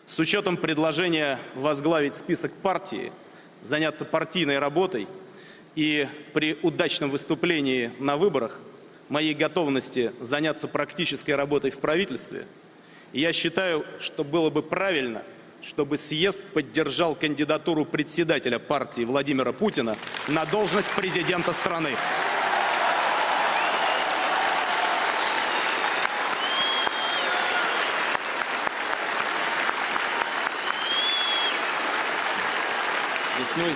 С учетом предложения возглавить список партии, заняться партийной работой и при удачном выступлении на выборах моей готовности заняться практической работой в правительстве, я считаю, что было бы правильно, чтобы съезд поддержал кандидатуру председателя партии Владимира Путина на должность президента страны. Весной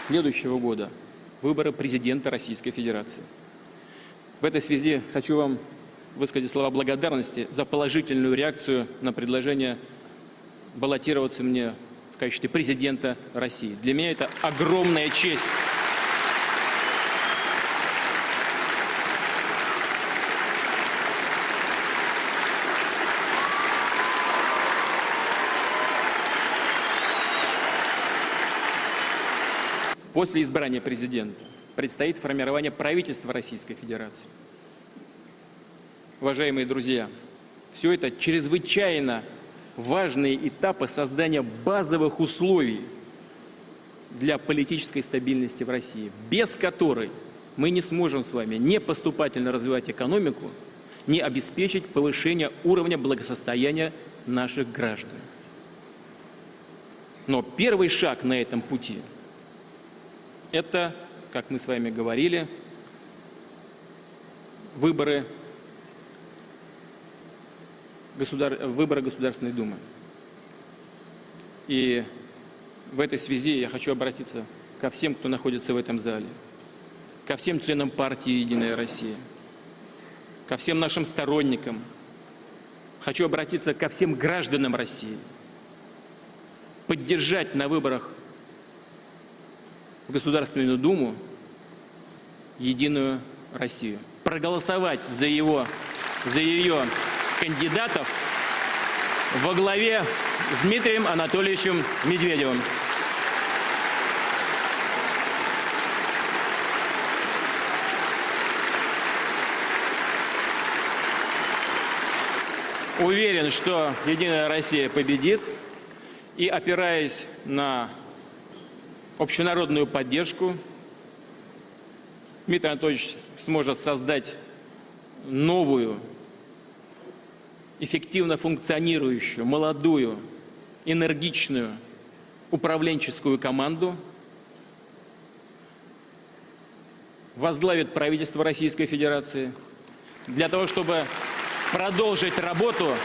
следующего года выборы президента Российской Федерации. В этой связи хочу вам высказать слова благодарности за положительную реакцию на предложение баллотироваться мне в качестве президента России. Для меня это огромная честь. После избрания президента предстоит формирование правительства Российской Федерации. Уважаемые друзья, все это чрезвычайно важные этапы создания базовых условий для политической стабильности в России, без которой мы не сможем с вами не поступательно развивать экономику, не обеспечить повышение уровня благосостояния наших граждан. Но первый шаг на этом пути – это, как мы с вами говорили, выборы Государственной Думы. И в этой связи я хочу обратиться ко всем, кто находится в этом зале, ко всем членам партии «Единая Россия», ко всем нашим сторонникам. Хочу обратиться ко всем гражданам России. Поддержать на выборах в Государственную Думу «Единую Россию». Проголосовать за ее кандидатов во главе с Дмитрием Анатольевичем Медведевым. Уверен, что «Единая Россия» победит, и, опираясь на общенародную поддержку, Дмитрий Анатольевич сможет создать новую, эффективно функционирующую, молодую, энергичную управленческую команду, возглавит правительство Российской Федерации для того, чтобы продолжить работу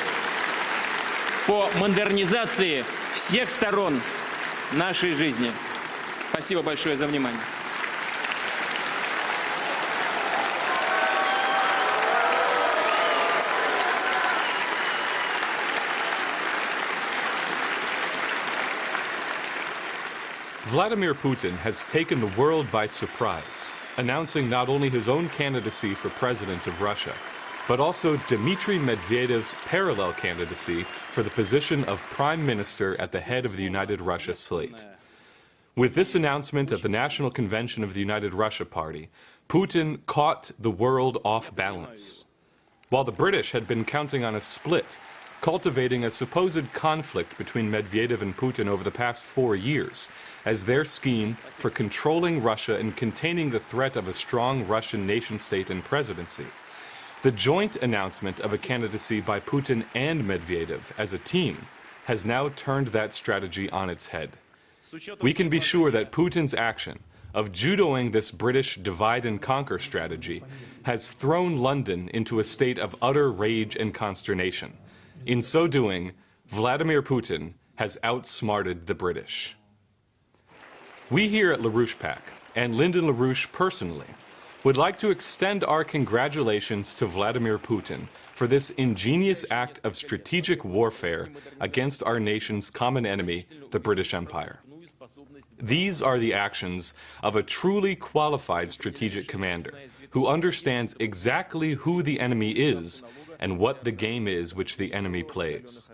по модернизации всех сторон нашей жизни. Спасибо большое за внимание. Vladimir Putin has taken the world by surprise, announcing not only his own candidacy for president of Russia, but also Dmitry Medvedev's parallel candidacy for the position of prime minister at the head of the United Russia slate. With this announcement at the National Convention of the United Russia Party, Putin caught the world off balance. While the British had been counting on a split, cultivating a supposed conflict between Medvedev and Putin over the past 4 years as their scheme for controlling Russia and containing the threat of a strong Russian nation-state and presidency, the joint announcement of a candidacy by Putin and Medvedev as a team has now turned that strategy on its head. We can be sure that Putin's action of judoing this British divide-and-conquer strategy has thrown London into a state of utter rage and consternation. In so doing, Vladimir Putin has outsmarted the British. We here at LaRouche PAC, and Lyndon LaRouche personally, would like to extend our congratulations to Vladimir Putin for this ingenious act of strategic warfare against our nation's common enemy, the British Empire. These are the actions of a truly qualified strategic commander who understands exactly who the enemy is and what the game is which the enemy plays.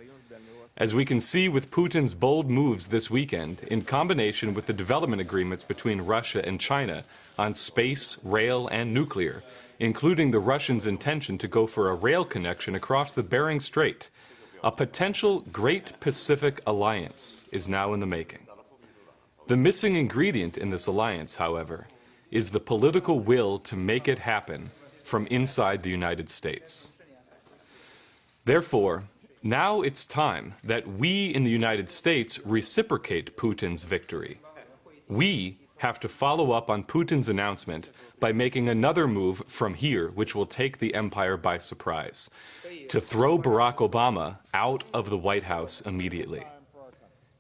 As we can see with Putin's bold moves this weekend, in combination with the development agreements between Russia and China on space, rail, and nuclear, including the Russians' intention to go for a rail connection across the Bering Strait, a potential Great Pacific Alliance is now in the making. The missing ingredient in this alliance, however, is the political will to make it happen from inside the United States. Therefore, now it's time that we in the United States reciprocate Putin's victory. We have to follow up on Putin's announcement by making another move from here, which will take the empire by surprise, to throw Barack Obama out of the White House immediately.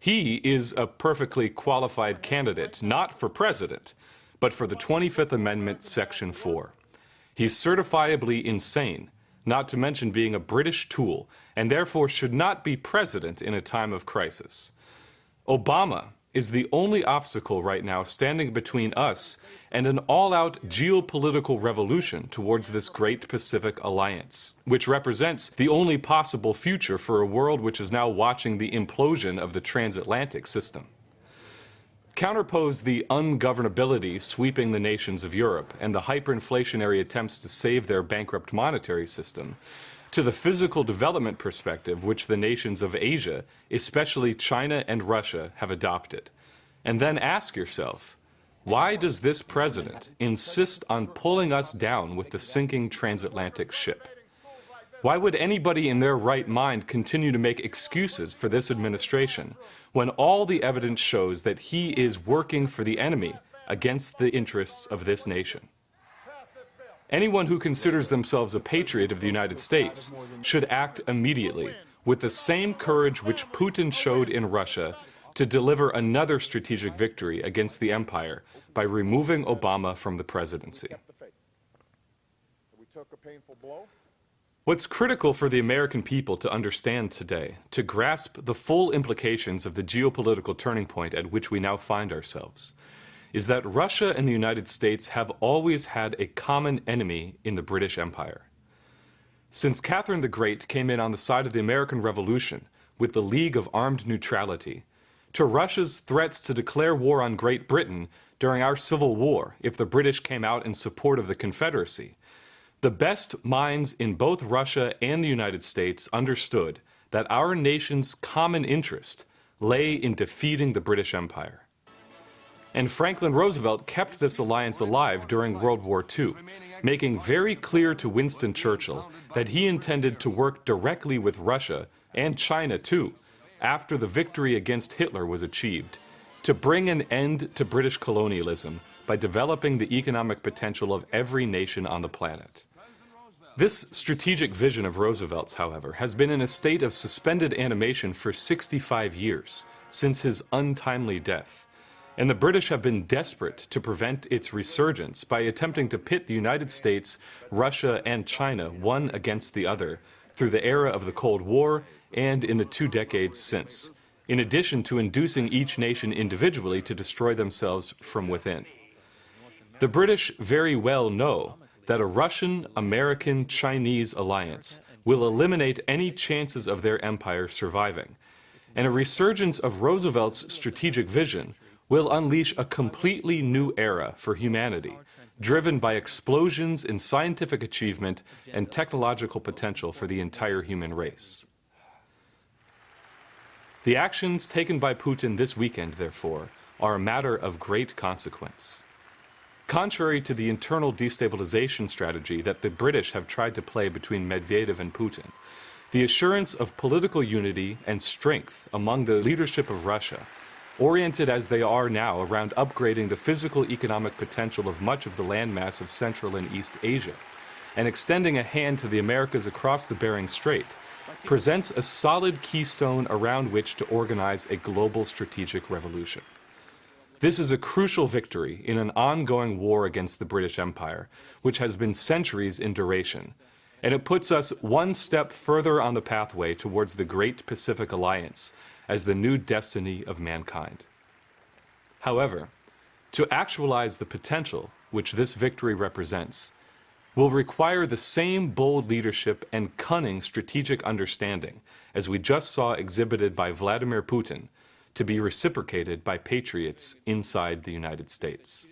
He is a perfectly qualified candidate, not for president, but for the 25th Amendment, Section 4. He's certifiably insane, not to mention being a British tool, and therefore should not be president in a time of crisis. Obama is the only obstacle right now standing between us and an all-out geopolitical revolution towards this Great Pacific Alliance, which represents the only possible future for a world which is now watching the implosion of the transatlantic system. Counterpose the ungovernability sweeping the nations of Europe and the hyperinflationary attempts to save their bankrupt monetary system to the physical development perspective which the nations of Asia, especially China and Russia, have adopted. And then ask yourself, why does this president insist on pulling us down with the sinking transatlantic ship? Why would anybody in their right mind continue to make excuses for this administration when all the evidence shows that he is working for the enemy against the interests of this nation? Anyone who considers themselves a patriot of the United States should act immediately with the same courage which Putin showed in Russia to deliver another strategic victory against the empire by removing Obama from the presidency. What's critical for the American people to understand today, to grasp the full implications of the geopolitical turning point at which we now find ourselves, is that Russia and the United States have always had a common enemy in the British Empire. Since Catherine the Great came in on the side of the American Revolution with the League of Armed Neutrality, to Russia's threats to declare war on Great Britain during our Civil War if the British came out in support of the Confederacy, the best minds in both Russia and the United States understood that our nation's common interest lay in defeating the British Empire. And Franklin Roosevelt kept this alliance alive during World War II, making very clear to Winston Churchill that he intended to work directly with Russia, and China too, after the victory against Hitler was achieved, to bring an end to British colonialism by developing the economic potential of every nation on the planet. This strategic vision of Roosevelt's, however, has been in a state of suspended animation for 65 years, since his untimely death. And the British have been desperate to prevent its resurgence by attempting to pit the United States, Russia, and China one against the other through the era of the Cold War and in the 2 decades since, in addition to inducing each nation individually to destroy themselves from within. The British very well know that a Russian-American-Chinese alliance will eliminate any chances of their empire surviving, and a resurgence of Roosevelt's strategic vision will unleash a completely new era for humanity, driven by explosions in scientific achievement and technological potential for the entire human race. The actions taken by Putin this weekend, therefore, are a matter of great consequence. Contrary to the internal destabilization strategy that the British have tried to play between Medvedev and Putin, the assurance of political unity and strength among the leadership of Russia, oriented as they are now around upgrading the physical economic potential of much of the landmass of Central and East Asia, and extending a hand to the Americas across the Bering Strait, presents a solid keystone around which to organize a global strategic revolution. This is a crucial victory in an ongoing war against the British Empire, which has been centuries in duration, and it puts us one step further on the pathway towards the Great Pacific Alliance as the new destiny of mankind. However, to actualize the potential which this victory represents will require the same bold leadership and cunning strategic understanding as we just saw exhibited by Vladimir Putin to be reciprocated by patriots inside the United States.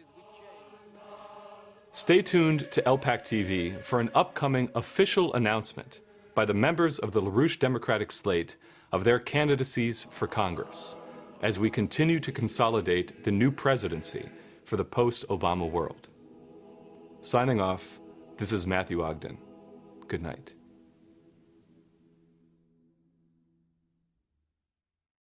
Stay tuned to LPAC TV for an upcoming official announcement by by the members of the LaRouche Democratic slate of their candidacies for Congress as we continue to consolidate the new presidency for the post-Obama world. Signing off, this is Matthew Ogden. Good night.